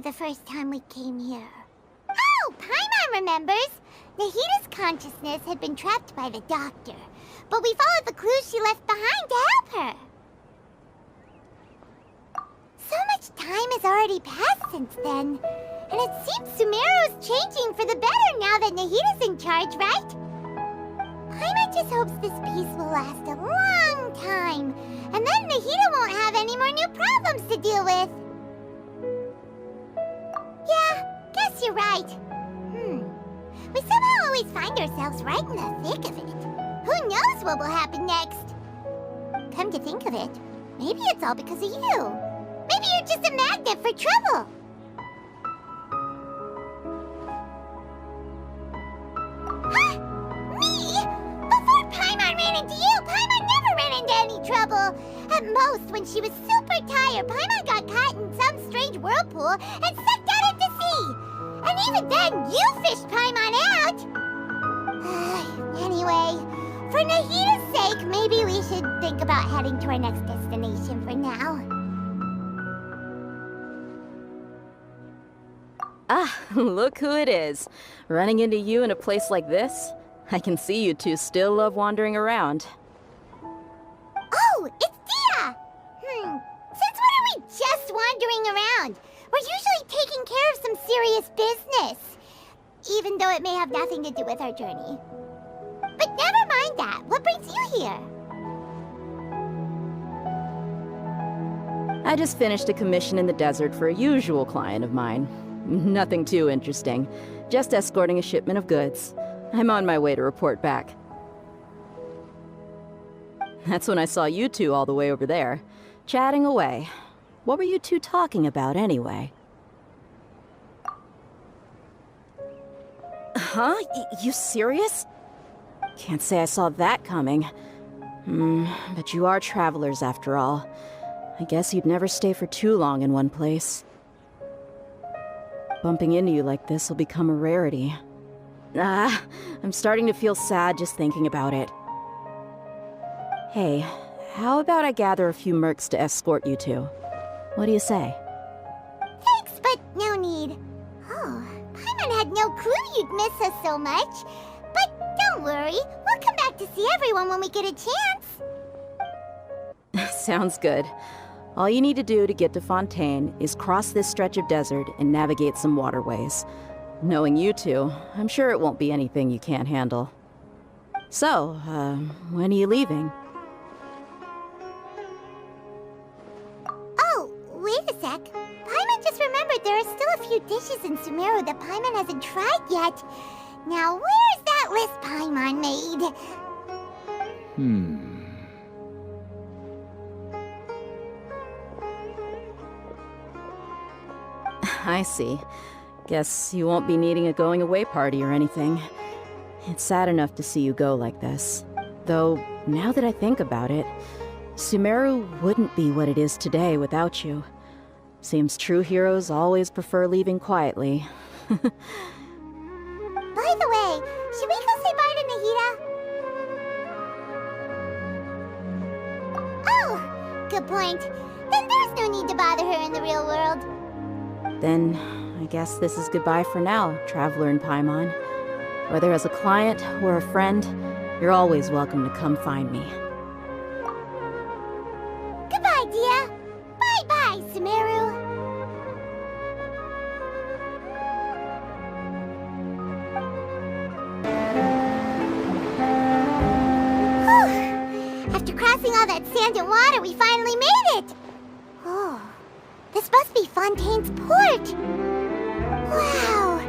the first time we came here. Oh, Paimon remembers! Nahita's consciousness had been trapped by the doctor, but we followed the clues she left behind to help her. So much time has already passed since then, and it seems Sumeru's changing for the better now that Nahita's in charge, right? Paimon just hopes this peace will last a long time, and then Nahita won't have any more new problems to deal with. Yeah, guess you're right. We somehow always find ourselves right in the thick of it. Who knows what will happen next? Come to think of it, maybe it's all because of you. Maybe you're just a magnet for trouble. Huh? Me? Before Paimon ran into you, Paimon never ran into any trouble. At most, when she was super tired, Paimon got caught in some strange whirlpool and sucked out into sea. And even then, you fished Paimon out! Anyway, for Nahita's sake, maybe we should think about heading to our next destination for now. Ah, look who it is. Running into you in a place like this? I can see you two still love wandering around. Oh, it's Dia! Since when are we just wandering around? We're usually taking care of some serious business, even though it may have nothing to do with our journey. But never mind that. What brings you here? I just finished a commission in the desert for a usual client of mine. Nothing too interesting. Just escorting a shipment of goods. I'm on my way to report back. That's when I saw you two all the way over there, chatting away. What were you two talking about, anyway? Huh? You serious? Can't say I saw that coming. But you are travelers, after all. I guess you'd never stay for too long in one place. Bumping into you like this will become a rarity. I'm starting to feel sad just thinking about it. Hey, how about I gather a few mercs to escort you two? What do you say? Thanks, but no need. Oh, Paimon had no clue you'd miss us so much. But don't worry, we'll come back to see everyone when we get a chance. Sounds good. All you need to do to get to Fontaine is cross this stretch of desert and navigate some waterways. Knowing you two, I'm sure it won't be anything you can't handle. So, when are you leaving? Oh, wait a sec. Paimon just remembered there are still a few dishes in Sumeru that Paimon hasn't tried yet. Now, where's that list Paimon made? I see. Guess you won't be needing a going-away party or anything. It's sad enough to see you go like this. Though, now that I think about it, Sumeru wouldn't be what it is today without you. Seems true heroes always prefer leaving quietly. By the way, should we go say bye to Nahita? Oh, good point. Then there's no need to bother her in the real world. Then, I guess this is goodbye for now, Traveler in Paimon. Whether as a client or a friend, you're always welcome to come find me. Goodbye, Dia. Bye-bye, Sumeru. Whew. After crossing all that sand and water, we finally made it. Oh, this must be Fontaine's port. Wow,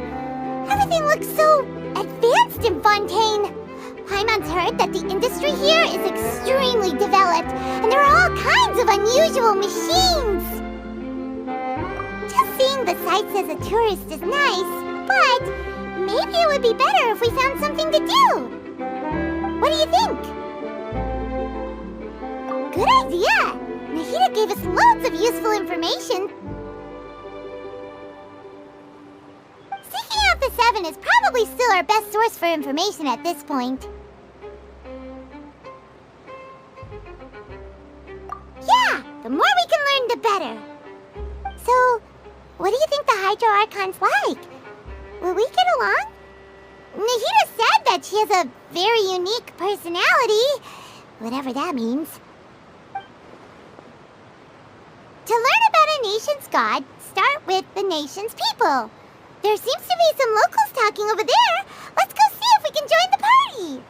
everything looks so advanced in Fontaine. Paimon's heard that the industry here is extremely developed, and there are all kinds of unusual machines. Just seeing the sights as a tourist is nice, but maybe it would be better if we found something to do. What do you think? Good idea! Nahita gave us loads of useful information. Seeking out the Seven is probably still our best source for information at this point. Yeah, the more we can learn, the better. So, what do you think the Hydro Archon's like? Will we get along? Nahida said that she has a very unique personality, whatever that means. To learn about a nation's god, start with the nation's people. There seems to be some locals talking over there. Let's go see if we can join the party.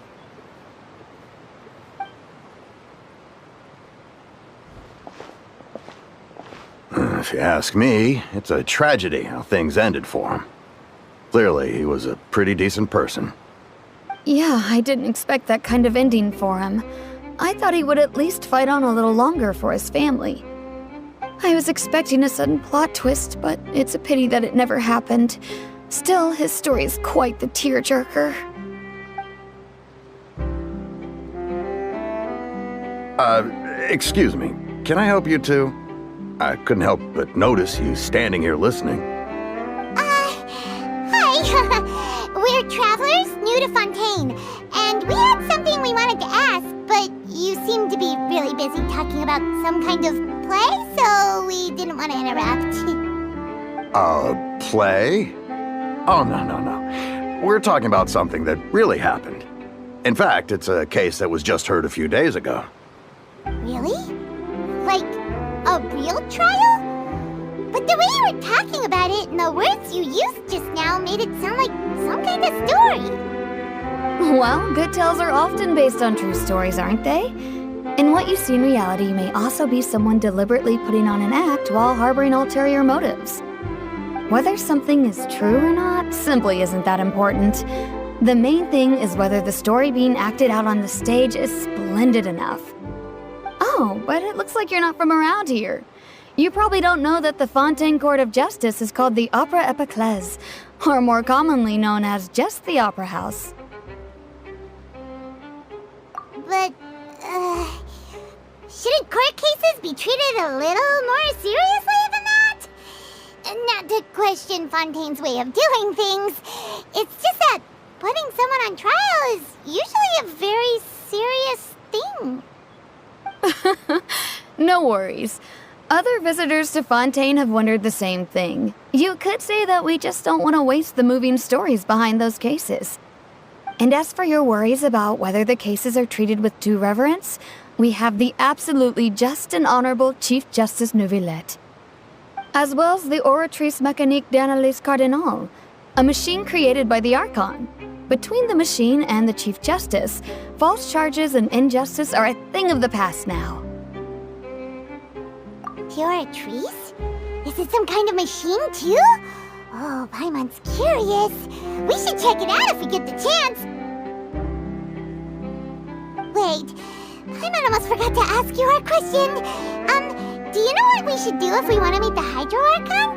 If you ask me, it's a tragedy how things ended for him. Clearly, he was a pretty decent person. Yeah, I didn't expect that kind of ending for him. I thought he would at least fight on a little longer for his family. I was expecting a sudden plot twist, but it's a pity that it never happened. Still, his story is quite the tearjerker. Excuse me. Can I help you too? I couldn't help but notice you standing here listening. Hi. We're travelers new to Fontaine, and we had something we wanted to ask, but you seem to be really busy talking about some kind of play, so we didn't want to interrupt. Play? Oh, no. We're talking about something that really happened. In fact, it's a case that was just heard a few days ago. Really? Like, a real trial? But the way you were talking about it and the words you used just now made it sound like some kind of story. Well, good tales are often based on true stories, aren't they? And what you see in reality may also be someone deliberately putting on an act while harboring ulterior motives. Whether something is true or not simply isn't that important. The main thing is whether the story being acted out on the stage is splendid enough. Oh, but it looks like you're not from around here. You probably don't know that the Fontaine Court of Justice is called the Opera Epiclese, or more commonly known as just the Opera House. But, shouldn't court cases be treated a little more seriously than that? Not to question Fontaine's way of doing things. It's just that putting someone on trial is usually a very serious thing. No worries. Other visitors to Fontaine have wondered the same thing. You could say that we just don't want to waste the moving stories behind those cases. And as for your worries about whether the cases are treated with due reverence, we have the absolutely just and honorable Chief Justice Neuvillette, as well as the Oratrice Mécanique d'Analyse Cardinal, a machine created by the Archon. Between the machine and the Chief Justice, false charges and injustice are a thing of the past now. Oratrice? Is it some kind of machine, too? Oh, Paimon's curious. We should check it out if we get the chance. Wait, Paimon almost forgot to ask you our question. Do you know what we should do if we want to meet the Hydro Archon?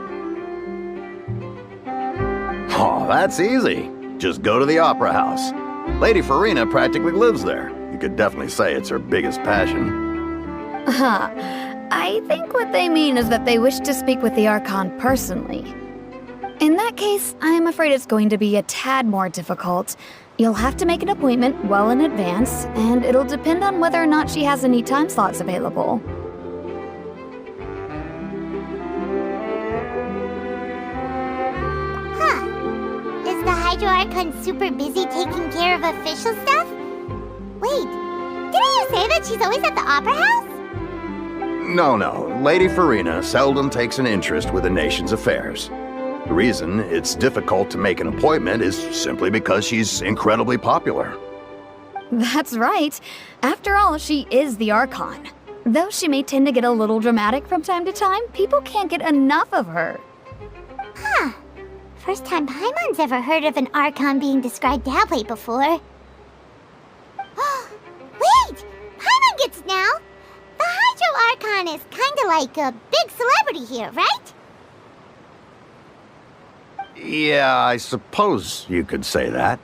Oh, that's easy. Just go to the Opera House. Lady Farina practically lives there. You could definitely say it's her biggest passion. I think what they mean is that they wish to speak with the Archon personally. In that case, I'm afraid it's going to be a tad more difficult. You'll have to make an appointment well in advance, and it'll depend on whether or not she has any time slots available. Is the Hydro Archon super busy taking care of official stuff? Wait, didn't you say that she's always at the Opera House? No. Lady Farina seldom takes an interest with the nation's affairs. The reason it's difficult to make an appointment is simply because she's incredibly popular. That's right. After all, she is the Archon. Though she may tend to get a little dramatic from time to time, people can't get enough of her. First time Paimon's ever heard of an Archon being described that way before. Wait! Paimon gets it now! The Hydro Archon is kinda like a big celebrity here, right? Yeah, I suppose you could say that.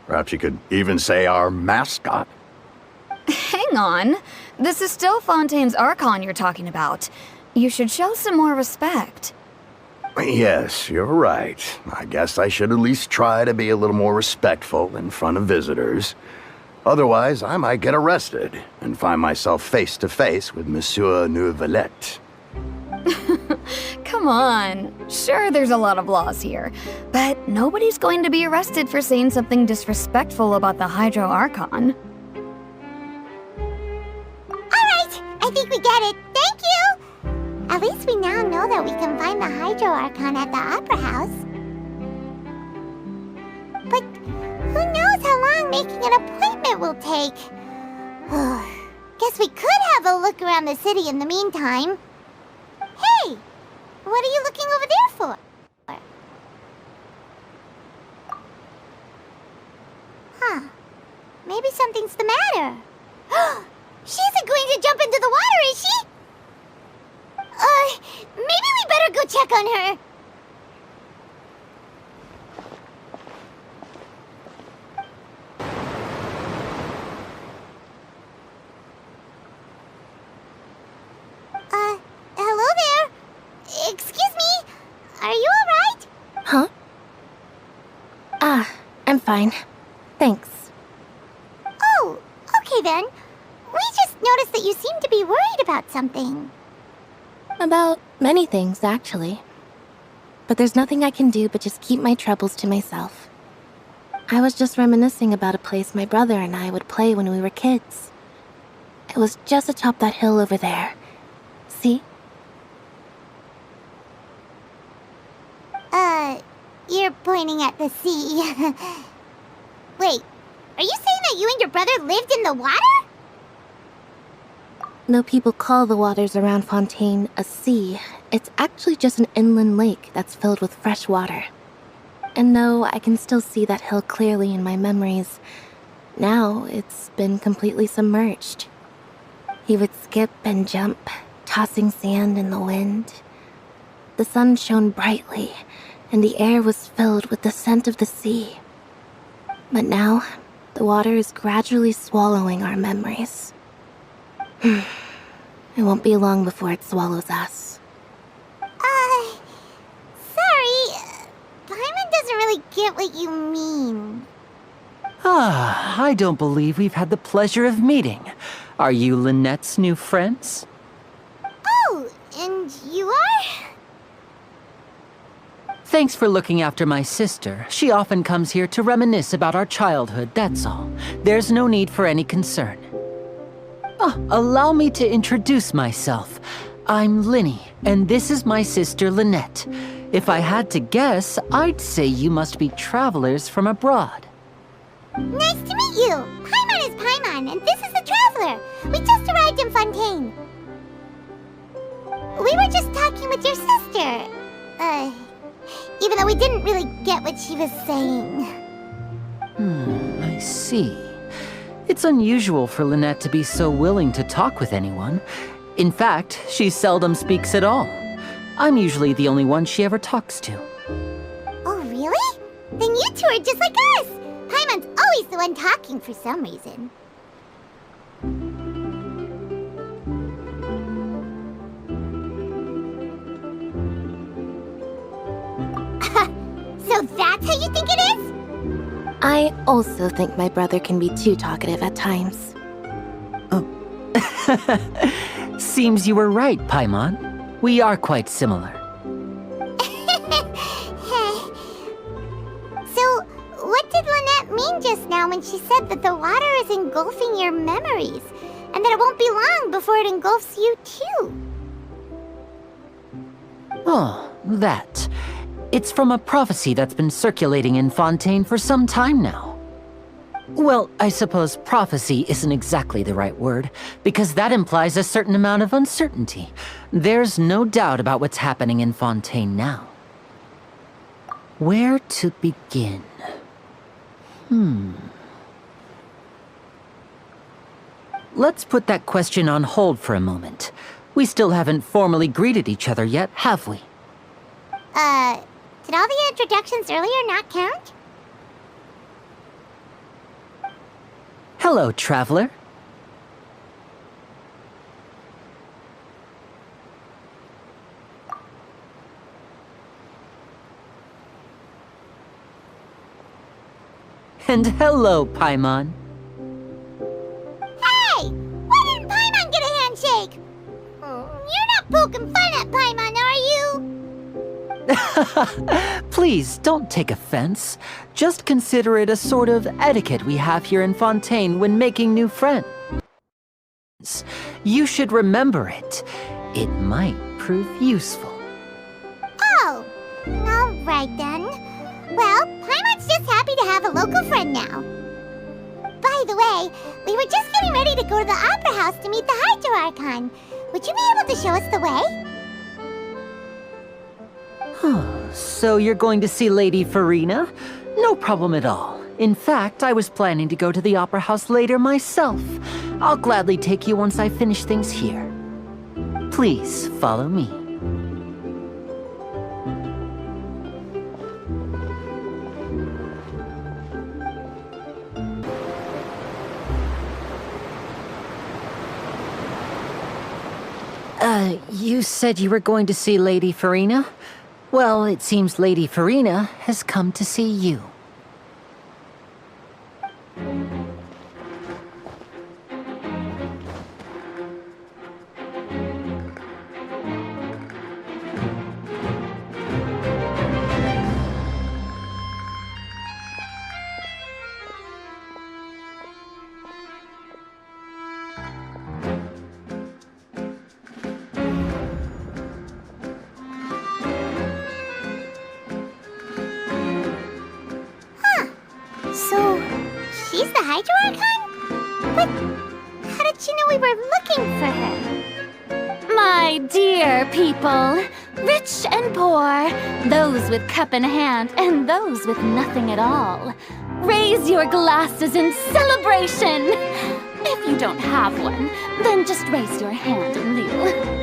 Perhaps you could even say our mascot. Hang on. This is still Fontaine's Archon you're talking about. You should show some more respect. Yes, you're right. I guess I should at least try to be a little more respectful in front of visitors. Otherwise, I might get arrested and find myself face to face with Monsieur Neuvillette. Come on. Sure, there's a lot of laws here, but nobody's going to be arrested for saying something disrespectful about the Hydro Archon. Alright, I think we get it. Thank you! At least we now know that we can find the Hydro Archon at the Opera House. But who knows how long making an appointment will take? Guess we could have a look around the city in the meantime. Hey! What are you looking over there for? Huh. Maybe something's the matter. She isn't going to jump into the water, is she? Maybe we better go check on her. Hello there. Excuse me. Are you alright? Huh? I'm fine. Thanks. Oh, okay then. We just noticed that you seem to be worried about something. About many things, actually. But there's nothing I can do but just keep my troubles to myself. I was just reminiscing about a place my brother and I would play when we were kids. It was just atop that hill over there. See? You're pointing at the sea. Wait, are you saying that you and your brother lived in the water? Though people call the waters around Fontaine a sea, it's actually just an inland lake that's filled with fresh water. And though I can still see that hill clearly in my memories, now it's been completely submerged. He would skip and jump, tossing sand in the wind. The sun shone brightly, and the air was filled with the scent of the sea. But now, the water is gradually swallowing our memories. It won't be long before it swallows us. Sorry. Paimon doesn't really get what you mean. I don't believe we've had the pleasure of meeting. Are you Lynette's new friends? Oh, and you are? Thanks for looking after my sister. She often comes here to reminisce about our childhood, that's all. There's no need for any concern. Allow me to introduce myself. I'm Linny, and this is my sister Lynette. If I had to guess, I'd say you must be travelers from abroad. Nice to meet you. Paimon is Paimon, and this is the Traveler. We just arrived in Fontaine. We were just talking with your sister. Even though we didn't really get what she was saying. I see. It's unusual for Lynette to be so willing to talk with anyone. In fact, she seldom speaks at all. I'm usually the only one she ever talks to. Oh, really? Then you two are just like us. Paimon's always the one talking for some reason. So that's how you think it is? I also think my brother can be too talkative at times. Seems you were right, Paimon. We are quite similar. So, what did Lynette mean just now when she said that the water is engulfing your memories, and that it won't be long before it engulfs you too? Oh, that. It's from a prophecy that's been circulating in Fontaine for some time now. Well, I suppose prophecy isn't exactly the right word, because that implies a certain amount of uncertainty. There's no doubt about what's happening in Fontaine now. Where to begin? Let's put that question on hold for a moment. We still haven't formally greeted each other yet, have we? Did all the introductions earlier not count? Hello, traveler. And hello, Paimon. Hey! Why didn't Paimon get a handshake? You're not poking fun at Paimon, are Please, don't take offense. Just consider it a sort of etiquette we have here in Fontaine when making new friends. You should remember it. It might prove useful. Oh, all right then. Well, Paimon's just happy to have a local friend now. By the way, we were just getting ready to go to the Opera House to meet the Hydro Archon. Would you be able to show us the way? So you're going to see Lady Farina? No problem at all. In fact, I was planning to go to the Opera House later myself. I'll gladly take you once I finish things here. Please follow me. You said you were going to see Lady Farina? Well, it seems Lady Farina has come to see you. So, she's the Hydro Archon? But how did she know we were looking for her? My dear people, rich and poor, those with cup in hand and those with nothing at all, raise your glasses in celebration! If you don't have one, then just raise your hand in lieu.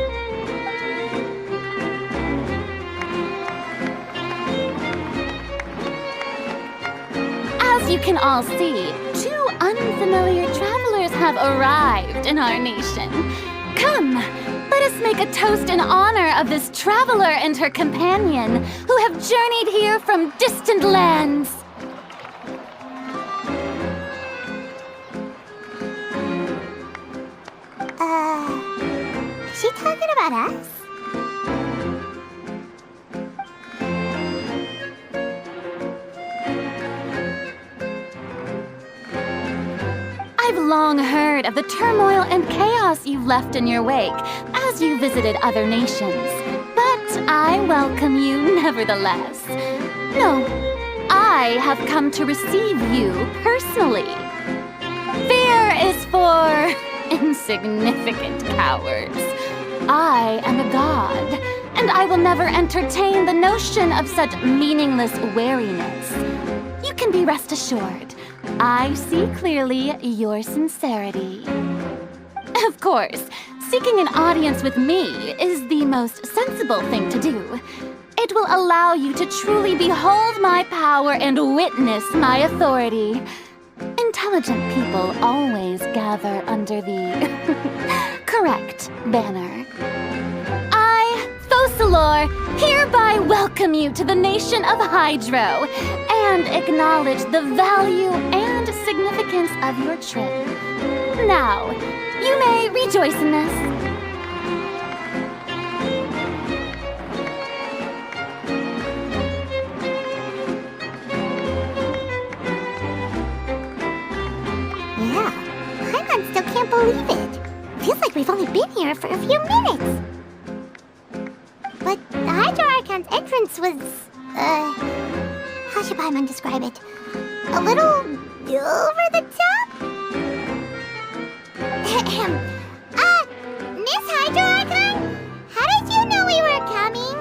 As you can all see, two unfamiliar travelers have arrived in our nation. Come, let us make a toast in honor of this traveler and her companion who have journeyed here from distant lands. Is she talking about us? I've long heard of the turmoil and chaos you've left in your wake as you visited other nations, but I welcome you nevertheless. No, I have come to receive you personally. Fear is for insignificant cowards. I am a god, and I will never entertain the notion of such meaningless wariness. You can be rest assured. I see clearly your sincerity. Of course, seeking an audience with me is the most sensible thing to do. It will allow you to truly behold my power and witness my authority. Intelligent people always gather under the correct banner. I, Focalor, hereby welcome you to the nation of Hydro and acknowledge the value and significance of your trip. Now, you may rejoice in this. Yeah, Paimon still can't believe it. Feels like we've only been here for a few minutes. But the Hydro Archon's entrance was, how should Paimon describe it? A little over the top? Miss Hydro Archon? How did you know we were coming?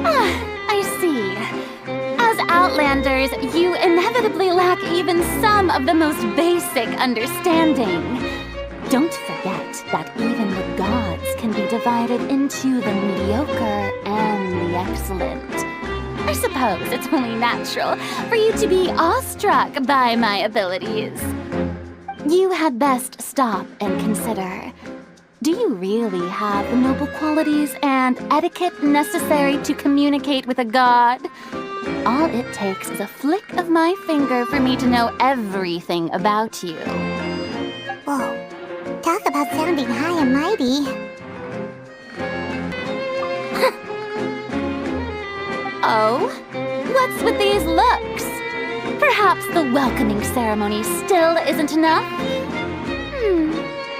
I see. As Outlanders, you inevitably lack even some of the most basic understanding. Don't forget that even the gods can be divided into the mediocre and the excellent. I suppose it's only natural for you to be awestruck by my abilities. You had best stop and consider. Do you really have the noble qualities and etiquette necessary to communicate with a god? All it takes is a flick of my finger for me to know everything about you. Whoa, talk about sounding high and mighty. Uh-oh. What's with these looks? Perhaps the welcoming ceremony still isn't enough?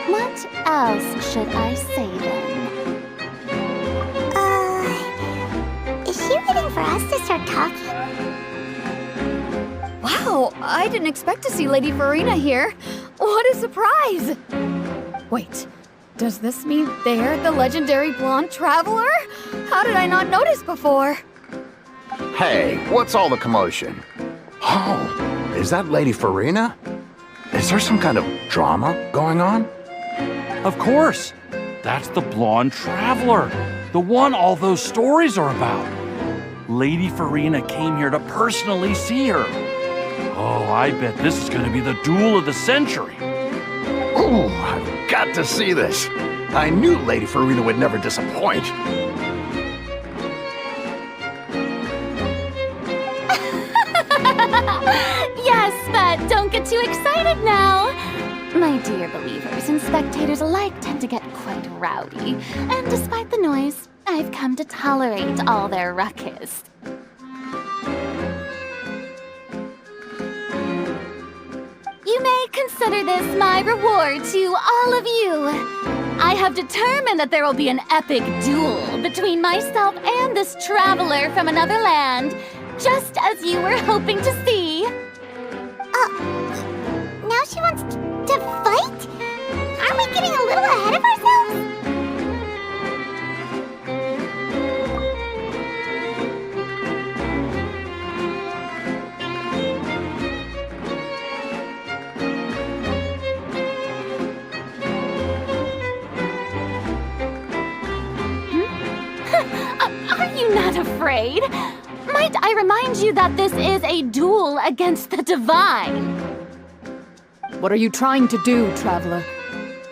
What else should I say then? Is she waiting for us to start talking? Wow, I didn't expect to see Lady Farina here. What a surprise! Wait, does this mean they're the legendary blonde traveler? How did I not notice before? Hey, what's all the commotion? Oh, is that Lady Farina? Is there some kind of drama going on? Of course. That's the blonde traveler. The one all those stories are about. Lady Farina came here to personally see her. Oh, I bet this is going to be the duel of the century. Ooh, I've got to see this. I knew Lady Farina would never disappoint. Yes, but don't get too excited now. My dear believers and spectators alike tend to get quite rowdy, and despite the noise, I've come to tolerate all their ruckus. You may consider this my reward to all of you. I have determined that there will be an epic duel between myself and this traveler from another land, just as you were hoping to see. Now she wants to fight? Aren't we getting a little ahead of ourselves? Are you not afraid? Might I remind you that this is a duel against the divine? What are you trying to do, traveler?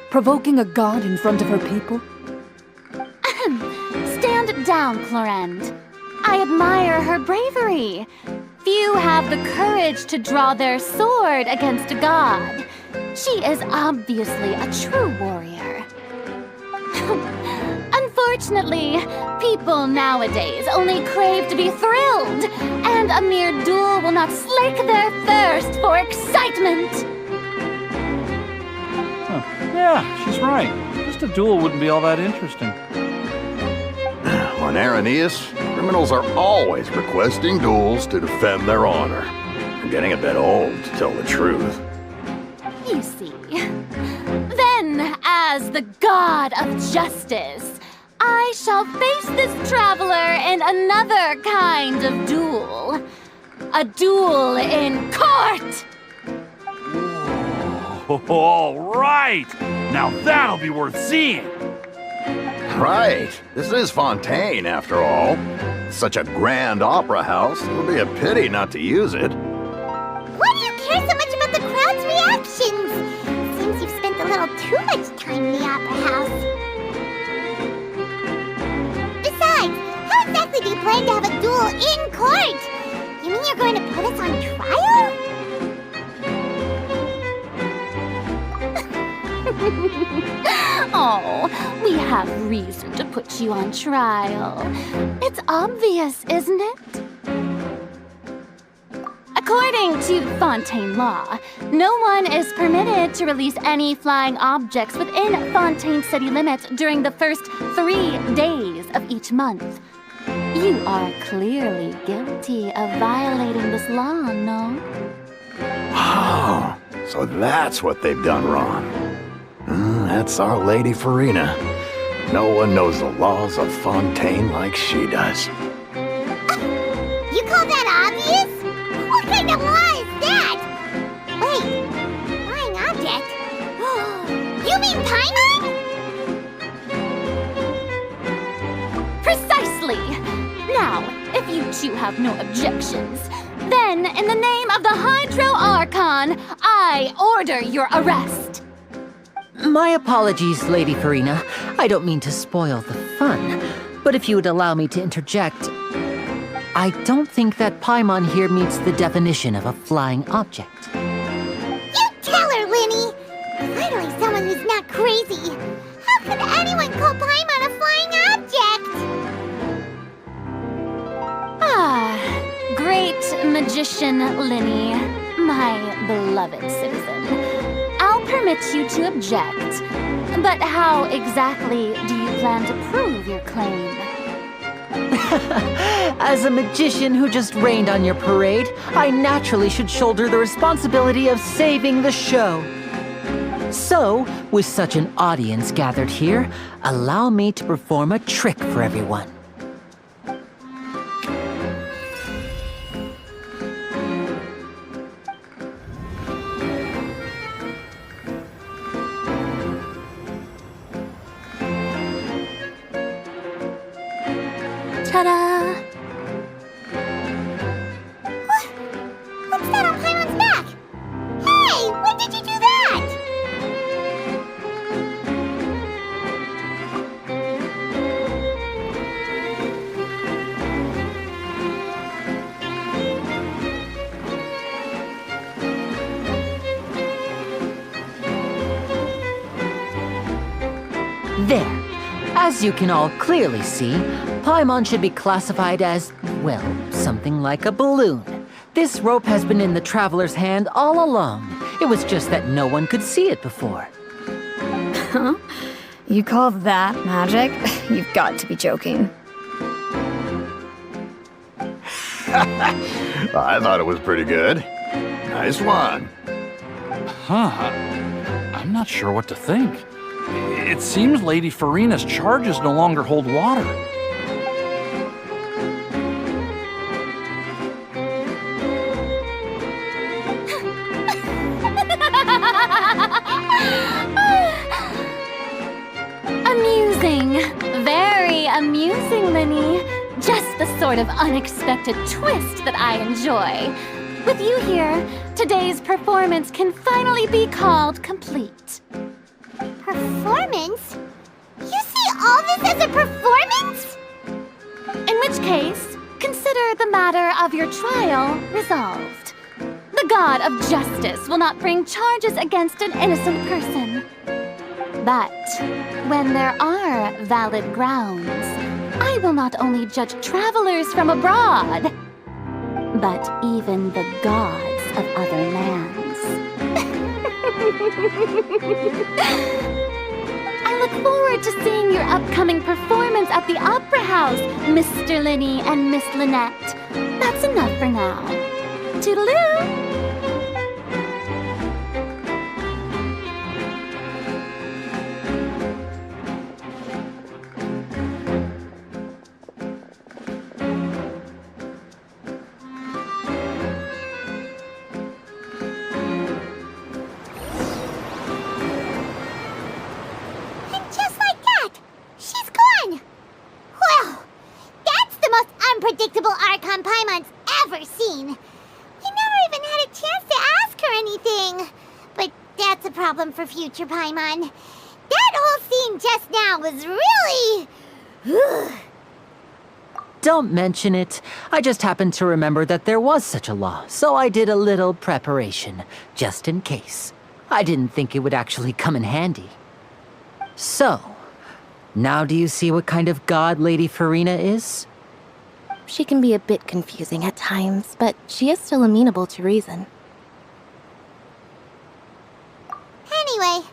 Provoking a god in front of her people? Stand down, Clorend. I admire her bravery. Few have the courage to draw their sword against a god. She is obviously a true warrior. Unfortunately, people nowadays only crave to be thrilled, and a mere duel will not slake their thirst for excitement. Huh. Yeah, she's right. Just a duel wouldn't be all that interesting. On Arrhenius, criminals are always requesting duels to defend their honor. I'm getting a bit old, to tell the truth. You see. Then, as the god of justice, I shall face this traveler in another kind of duel. A duel in court! All right! Now that'll be worth seeing! Right. This is Fontaine, after all. Such a grand opera house, it would be a pity not to use it. Why do you care so much about the crowd's reactions? Seems you've spent a little too much time in the opera house. Besides, how exactly do you plan to have a duel in court? You mean you're going to put us on trial? Oh, we have reason to put you on trial. It's obvious, isn't it? According to Fontaine law, no one is permitted to release any flying objects within Fontaine city limits during the first 3 days of each month. You are clearly guilty of violating this law, no? Oh, so that's what they've done wrong. That's our Lady Farina. No one knows the laws of Fontaine like she does. You call that obvious? What kind of law is that? Wait, flying object? You mean Paimon? Precisely! Now, if you two have no objections, then in the name of the Hydro Archon, I order your arrest. My apologies, Lady Farina. I don't mean to spoil the fun, but if you would allow me to interject, I don't think that Paimon here meets the definition of a flying object. You tell her, Linny! Finally someone who's not crazy. How could anyone call Paimon a flying object? Magician Linny, my beloved citizen, I'll permit you to object. But how exactly do you plan to prove your claim? As a magician who just rained on your parade, I naturally should shoulder the responsibility of saving the show. So, with such an audience gathered here, allow me to perform a trick for everyone. Ta-da! What's that on Paimon's back? Hey, when did you do that? There. As you can all clearly see, Paimon should be classified as, well, something like a balloon. This rope has been in the Traveler's hand all along. It was just that no one could see it before. Huh? You call that magic? You've got to be joking. I thought it was pretty good. Nice one. Huh. I'm not sure what to think. It seems Lady Farina's charges no longer hold water. Amusing. Very amusing, Linny. Just the sort of unexpected twist that I enjoy. With you here, today's performance can finally be called complete. Performance? You see all this as a performance? In which case, consider the matter of your trial resolved. The god of justice will not bring charges against an innocent person. But when there are valid grounds, I will not only judge travelers from abroad, but even the gods of other lands. I look forward to seeing your upcoming performance at the Opera House, Mr. Linny and Miss Lynette. That's enough for now. Toodaloo! Unpredictable Archon Paimon's ever seen. We never even had a chance to ask her anything. But that's a problem for future Paimon. That whole scene just now was really... Don't mention it. I just happened to remember that there was such a law, so I did a little preparation, just in case. I didn't think it would actually come in handy. So, now do you see what kind of god Lady Farina is? She can be a bit confusing at times, but she is still amenable to reason. Anyway,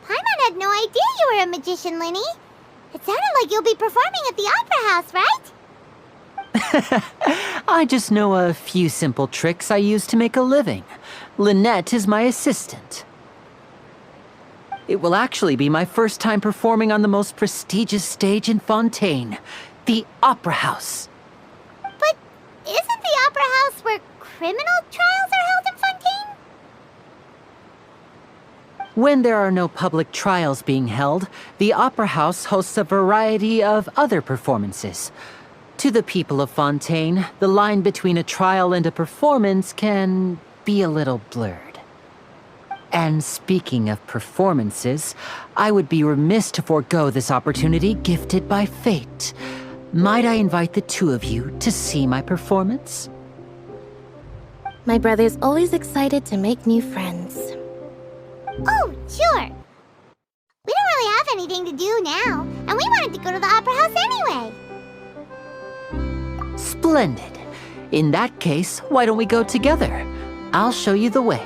Paimon had no idea you were a magician, Linny. It sounded like you'll be performing at the Opera House, right? I just know a few simple tricks I use to make a living. Lynette is my assistant. It will actually be my first time performing on the most prestigious stage in Fontaine, the Opera House. But isn't the Opera House where criminal trials are held in Fontaine? When there are no public trials being held, the Opera House hosts a variety of other performances. To the people of Fontaine, the line between a trial and a performance can be a little blurred. And speaking of performances, I would be remiss to forego this opportunity gifted by fate. Might I invite the two of you to see my performance? My brother's always excited to make new friends. Oh, sure. We don't really have anything to do now, and we wanted to go to the Opera House anyway. Splendid. In that case, why don't we go together? I'll show you the way.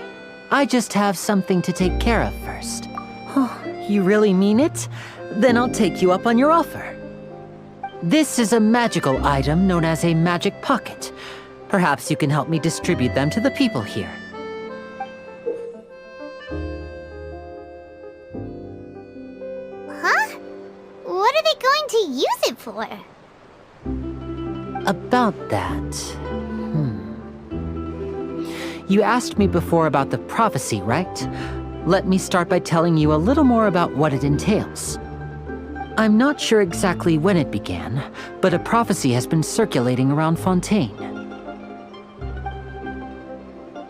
I just have something to take care of first. Oh, you really mean it? Then I'll take you up on your offer. This is a magical item known as a magic pocket. Perhaps you can help me distribute them to the people here. Huh? What are they going to use it for? About that... You asked me before about the prophecy, right? Let me start by telling you a little more about what it entails. I'm not sure exactly when it began, but a prophecy has been circulating around Fontaine.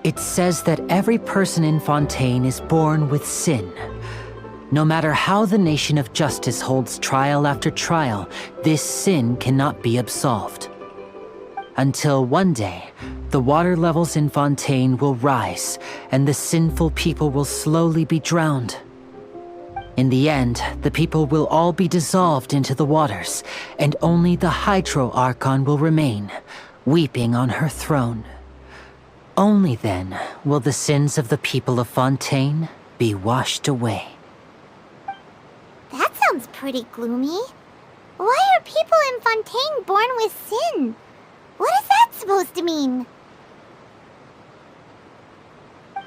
It says that every person in Fontaine is born with sin. No matter how the Nation of Justice holds trial after trial, this sin cannot be absolved. Until one day, the water levels in Fontaine will rise, and the sinful people will slowly be drowned. In the end, the people will all be dissolved into the waters, and only the Hydro Archon will remain, weeping on her throne. Only then will the sins of the people of Fontaine be washed away. That sounds pretty gloomy. Why are people in Fontaine born with sin? What is that supposed to mean?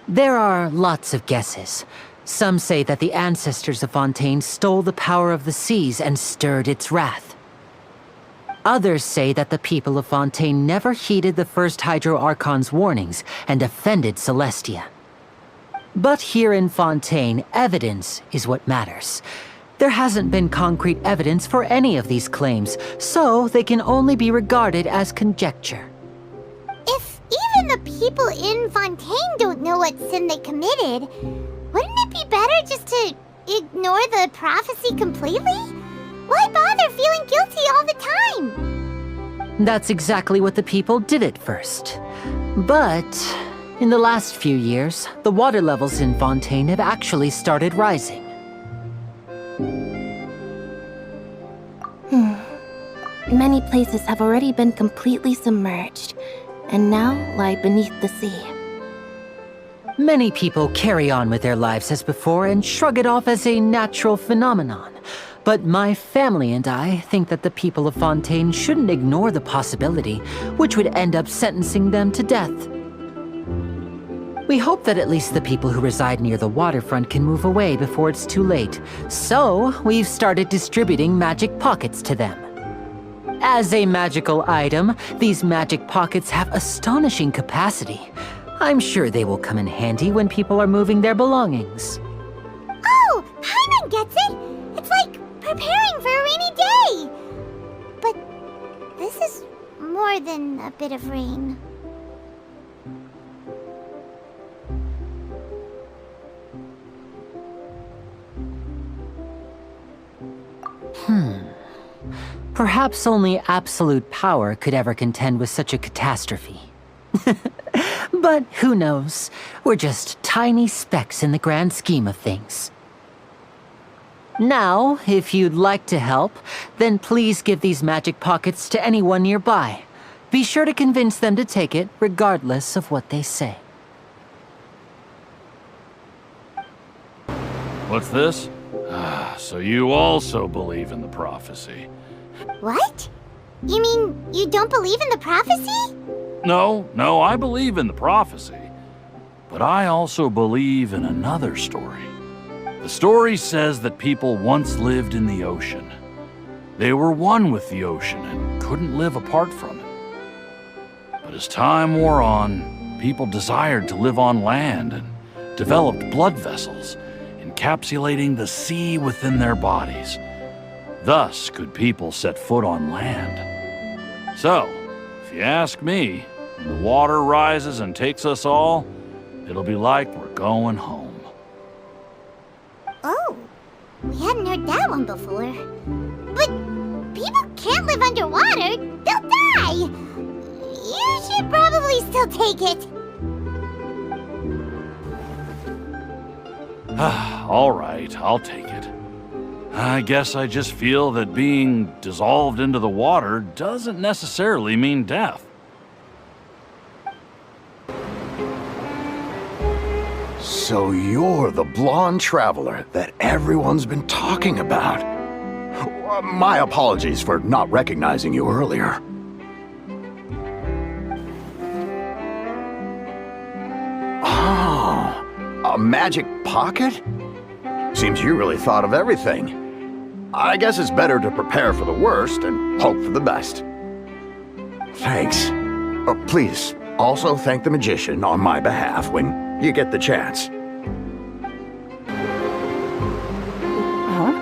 There are lots of guesses. Some say that the ancestors of Fontaine stole the power of the seas and stirred its wrath. Others say that the people of Fontaine never heeded the first Hydro Archon's warnings and offended Celestia. But here in Fontaine, evidence is what matters. There hasn't been concrete evidence for any of these claims, so they can only be regarded as conjecture. If even the people in Fontaine don't know what sin they committed, wouldn't it be better just to ignore the prophecy completely? Why bother feeling guilty all the time? That's exactly what the people did at first. But in the last few years, the water levels in Fontaine have actually started rising. Many places have already been completely submerged, and now lie beneath the sea. Many people carry on with their lives as before and shrug it off as a natural phenomenon. But my family and I think that the people of Fontaine shouldn't ignore the possibility, which would end up sentencing them to death. We hope that at least the people who reside near the waterfront can move away before it's too late. So, we've started distributing magic pockets to them. As a magical item, these magic pockets have astonishing capacity. I'm sure they will come in handy when people are moving their belongings. Oh, Paimon gets it! It's like preparing for a rainy day! But this is more than a bit of rain. Perhaps only absolute power could ever contend with such a catastrophe. But who knows? We're just tiny specks in the grand scheme of things. Now, if you'd like to help, then please give these magic pockets to anyone nearby. Be sure to convince them to take it, regardless of what they say. What's this? So you also believe in the prophecy? What? You mean you don't believe in the prophecy? No, I believe in the prophecy. But I also believe in another story. The story says that people once lived in the ocean. They were one with the ocean and couldn't live apart from it. But as time wore on, people desired to live on land and developed blood vessels, encapsulating the sea within their bodies. Thus could people set foot on land. So, if you ask me, when the water rises and takes us all, it'll be like we're going home. Oh, we hadn't heard that one before. But people can't live underwater. They'll die. You should probably still take it. All right, I'll take it. I guess I just feel that being dissolved into the water doesn't necessarily mean death. So you're the blonde traveler that everyone's been talking about. My apologies for not recognizing you earlier. Oh, a magic pocket? Seems you really thought of everything. I guess it's better to prepare for the worst and hope for the best. Thanks. Please, also thank the magician on my behalf when you get the chance. Huh?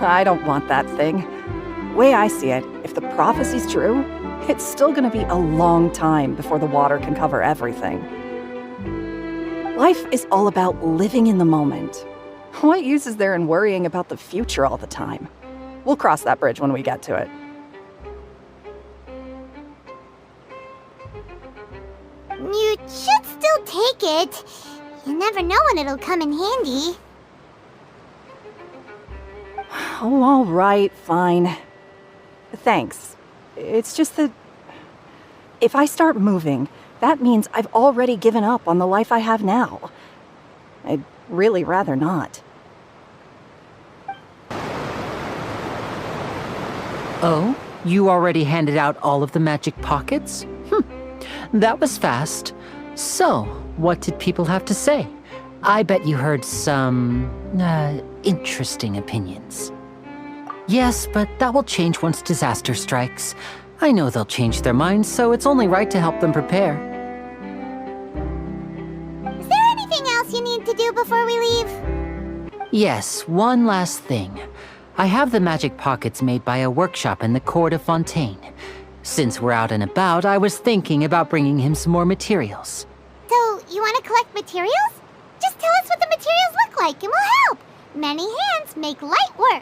I don't want that thing. Way I see it, if the prophecy's true, it's still gonna be a long time before the water can cover everything. Life is all about living in the moment. What use is there in worrying about the future all the time? We'll cross that bridge when we get to it. You should still take it. You never know when it'll come in handy. Oh, all right, fine. Thanks. It's just that if I start moving, that means I've already given up on the life I have now. I'd really rather not. Oh? You already handed out all of the magic pockets? That was fast. So, what did people have to say? I bet you heard some, interesting opinions. Yes, but that will change once disaster strikes. I know they'll change their minds, so it's only right to help them prepare. Is there anything else you need to do before we leave? Yes, one last thing. I have the magic pockets made by a workshop in the court of Fontaine. Since we're out and about, I was thinking about bringing him some more materials. So, you want to collect materials? Just tell us what the materials look like and we'll help. Many hands make light work.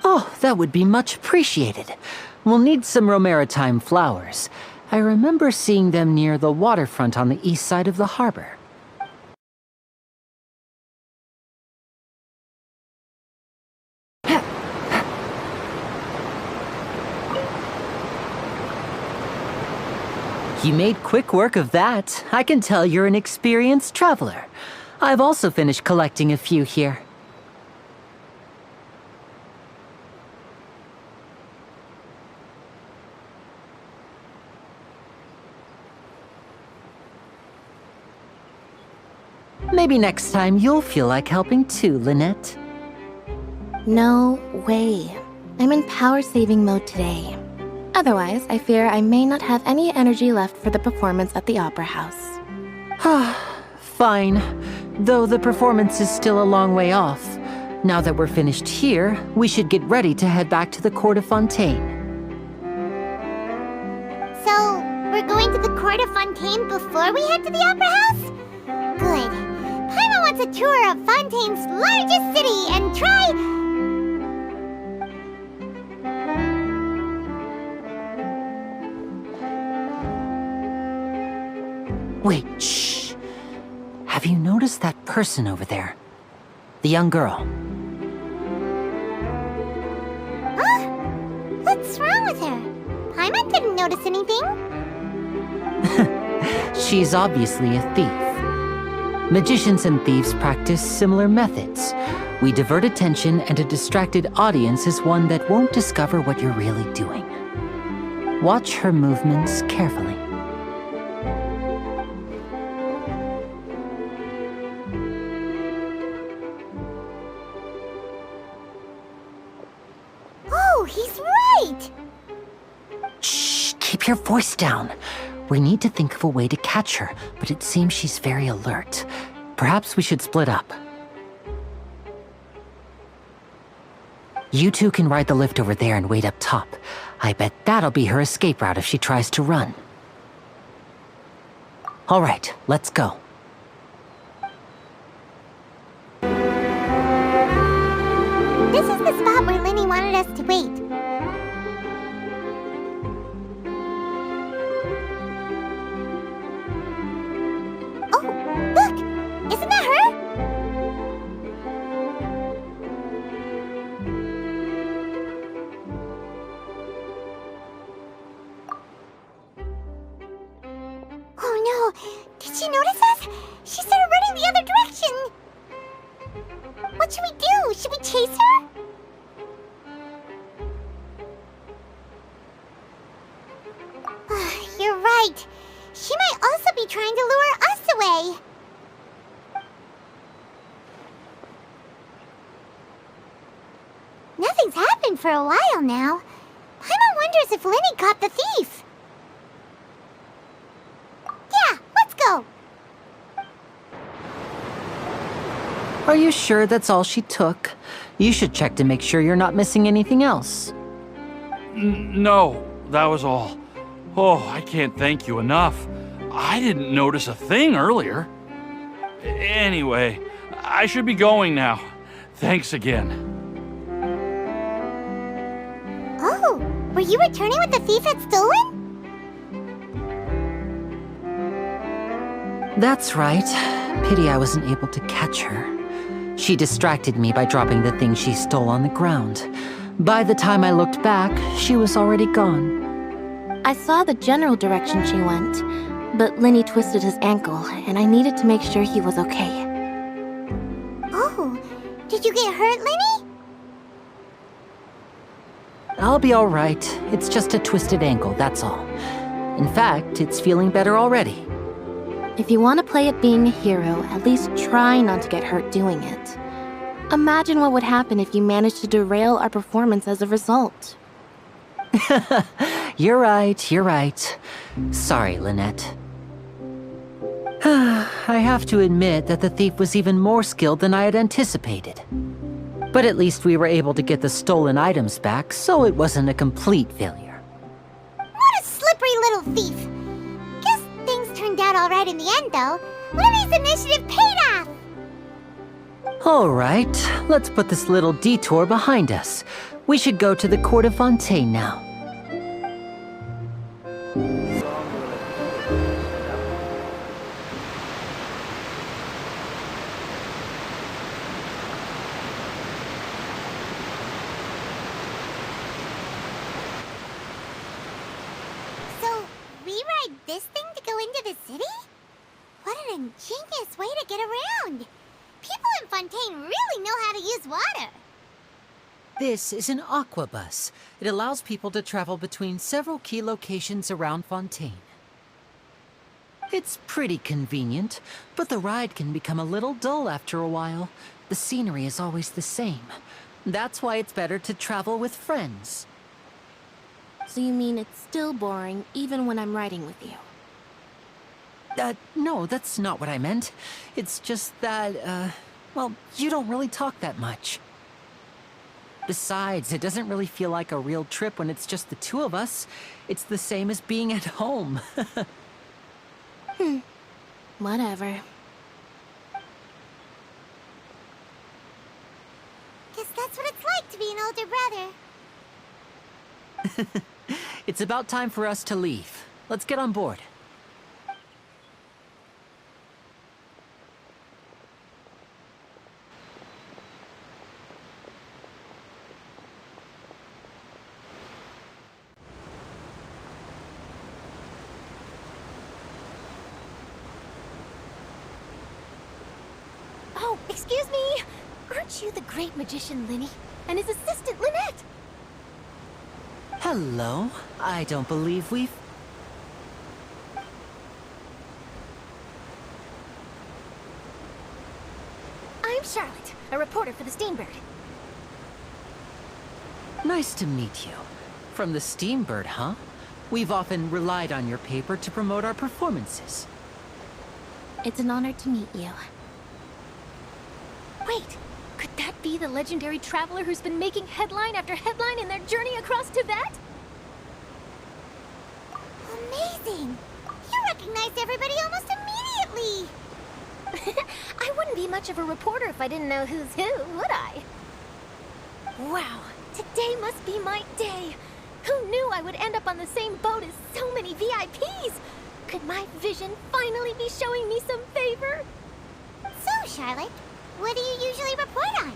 Oh, that would be much appreciated. We'll need some Romaritime flowers. I remember seeing them near the waterfront on the east side of the harbor. You made quick work of that. I can tell you're an experienced traveler. I've also finished collecting a few here. Maybe next time you'll feel like helping too, Lynette. No way. I'm in power-saving mode today. Otherwise, I fear I may not have any energy left for the performance at the Opera House. Fine. Though the performance is still a long way off. Now that we're finished here, we should get ready to head back to the Court of Fontaine. So, we're going to the Court of Fontaine before we head to the Opera House? Good. Paimon wants a tour of Fontaine's largest city and try... Wait, shh. Have you noticed that person over there? The young girl. Huh? What's wrong with her? Paimon didn't notice anything. She's obviously a thief. Magicians and thieves practice similar methods. We divert attention, and a distracted audience is one that won't discover what you're really doing. Watch her movements carefully. Oh, he's right! Shh, keep your voice down. We need to think of a way to catch her, but it seems she's very alert. Perhaps we should split up. You two can ride the lift over there and wait up top. I bet that'll be her escape route if she tries to run. All right, let's go. This is the spot where Linny wanted us to wait. Oh, look! Isn't that her? Oh no! Did she notice us? She started running the other direction! What should we do? Should we chase her? You're right. She might also be trying to lure us away. Nothing's happened for a while now. Paimon wonders if Lenny caught the thief. Yeah, let's go. Are you sure that's all she took? You should check to make sure you're not missing anything else. No, that was all. Oh, I can't thank you enough. I didn't notice a thing earlier. Anyway, I should be going now. Thanks again. Oh, were you returning what the thief had stolen? That's right. Pity I wasn't able to catch her. She distracted me by dropping the thing she stole on the ground. By the time I looked back, she was already gone. I saw the general direction she went, but Lenny twisted his ankle, and I needed to make sure he was okay. Oh, did you get hurt, Lenny? I'll be all right. It's just a twisted ankle, that's all. In fact, it's feeling better already. If you want to play at being a hero, at least try not to get hurt doing it. Imagine what would happen if you managed to derail our performance as a result. You're right. Sorry, Lynette. I have to admit that the thief was even more skilled than I had anticipated. But at least we were able to get the stolen items back, so it wasn't a complete failure. What a slippery little thief! Guess things turned out alright in the end, though. Lenny's initiative paid off! All right, let's put this little detour behind us. We should go to the Court of Fontaine now. So, we ride this thing to go into the city? What an ingenious way to get around! People in Fontaine really know how to use water! This is an aquabus. It allows people to travel between several key locations around Fontaine. It's pretty convenient, but the ride can become a little dull after a while. The scenery is always the same. That's why it's better to travel with friends. So you mean it's still boring even when I'm riding with you? No, that's not what I meant. It's just that, well, you don't really talk that much. Besides, it doesn't really feel like a real trip when it's just the two of us. It's the same as being at home. Whatever. Guess that's what it's like to be an older brother. It's about time for us to leave. Let's get on board. Oh, excuse me! Aren't you the great magician Lenny and his assistant Lynette? Hello. I don't believe we've... I'm Charlotte, a reporter for the Steambird. Nice to meet you. From the Steambird, huh? We've often relied on your paper to promote our performances. It's an honor to meet you. Wait, could that be the legendary traveler who's been making headline after headline in their journey across Tibet? Amazing! You recognized everybody almost immediately! I wouldn't be much of a reporter if I didn't know who's who, would I? Wow, today must be my day! Who knew I would end up on the same boat as so many VIPs? Could my vision finally be showing me some favor? So, Charlotte, what do you usually report on?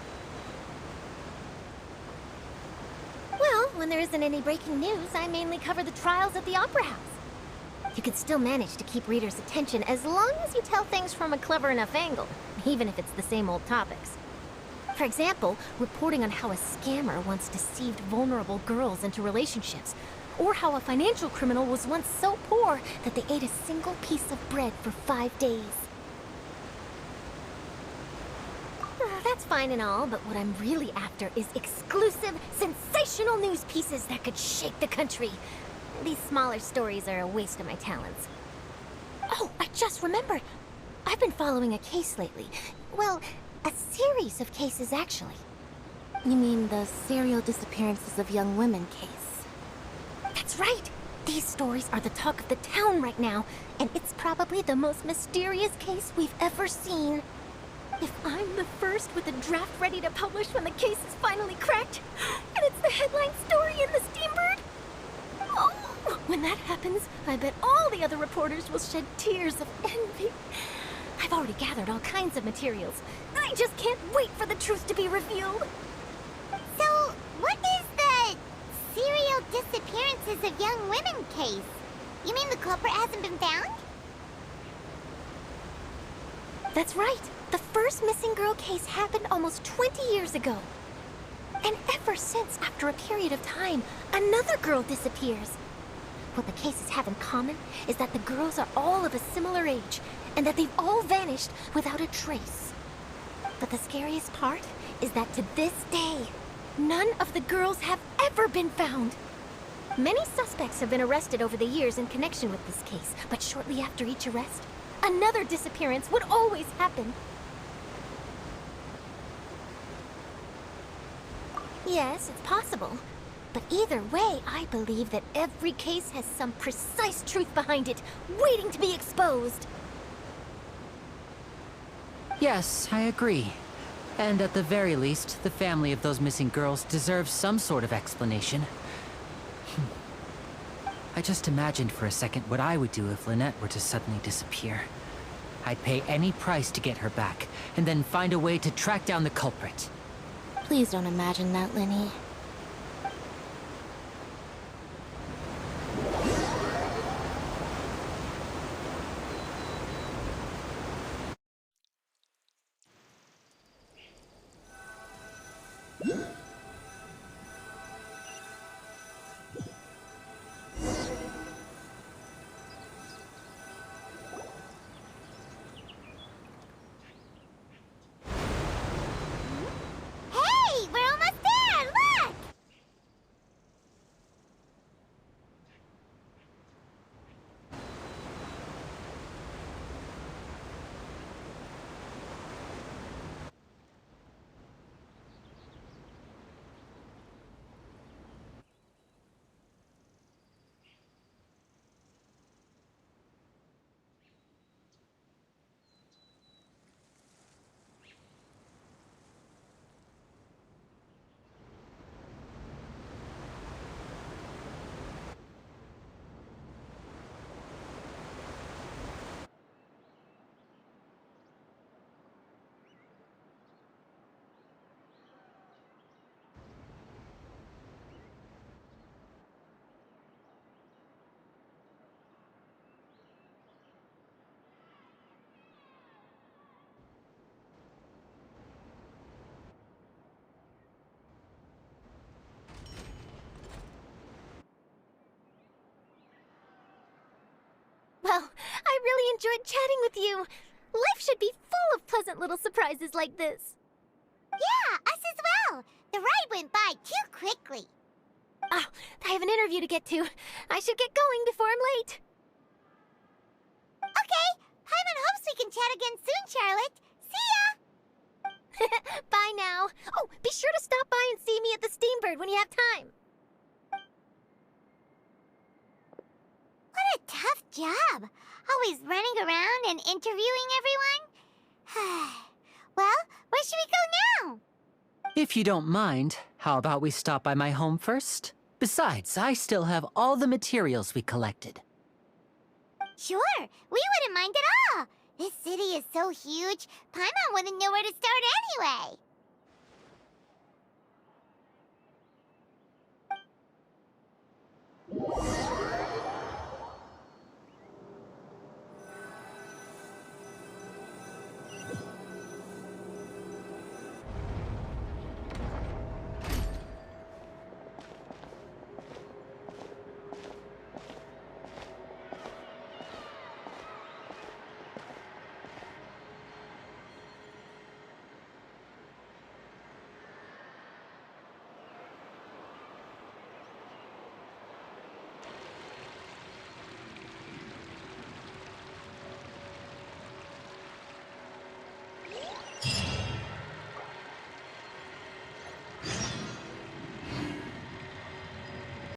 Well, when there isn't any breaking news, I mainly cover the trials at the Opera House. You can still manage to keep readers' attention as long as you tell things from a clever enough angle, even if it's the same old topics. For example, reporting on how a scammer once deceived vulnerable girls into relationships, or how a financial criminal was once so poor that they ate a single piece of bread for 5 days. That's fine and all, but what I'm really after is exclusive, sensational news pieces that could shake the country. These smaller stories are a waste of my talents. Oh, I just remembered. I've been following a case lately. Well, a series of cases, actually. You mean the serial disappearances of young women case? That's right! These stories are the talk of the town right now, and it's probably the most mysterious case we've ever seen. If I'm the first with a draft ready to publish when the case is finally cracked, and it's the headline story in the Steambird, oh, when that happens, I bet all the other reporters will shed tears of envy. I've already gathered all kinds of materials. I just can't wait for the truth to be revealed. So, what is the serial disappearances of young women case? You mean the culprit hasn't been found? That's right. The first missing girl case happened almost 20 years ago. And ever since, after a period of time, another girl disappears. What the cases have in common is that the girls are all of a similar age, and that they've all vanished without a trace. But the scariest part is that to this day, none of the girls have ever been found. Many suspects have been arrested over the years in connection with this case, but shortly after each arrest, another disappearance would always happen. Yes, it's possible. But either way, I believe that every case has some precise truth behind it, waiting to be exposed. Yes, I agree. And at the very least, the family of those missing girls deserves some sort of explanation. I just imagined for a second what I would do if Lynette were to suddenly disappear. I'd pay any price to get her back, and then find a way to track down the culprit. Please don't imagine that, Linny. Hey, we're almost there! Look! Well, I really enjoyed chatting with you. Life should be full of pleasant little surprises like this. Yeah, us as well. The ride went by too quickly. Oh, I have an interview to get to. I should get going before I'm late. Okay, Paimon hopes we can chat again soon, Charlotte. See ya! Bye now. Oh, be sure to stop by and see me at the Steambird when you have time. What a tough job. Always running around and interviewing everyone. Well, where should we go now? If you don't mind, how about we stop by my home first? Besides, I still have all the materials we collected. Sure, we wouldn't mind at all. This city is so huge, Paimon wouldn't know where to start anyway.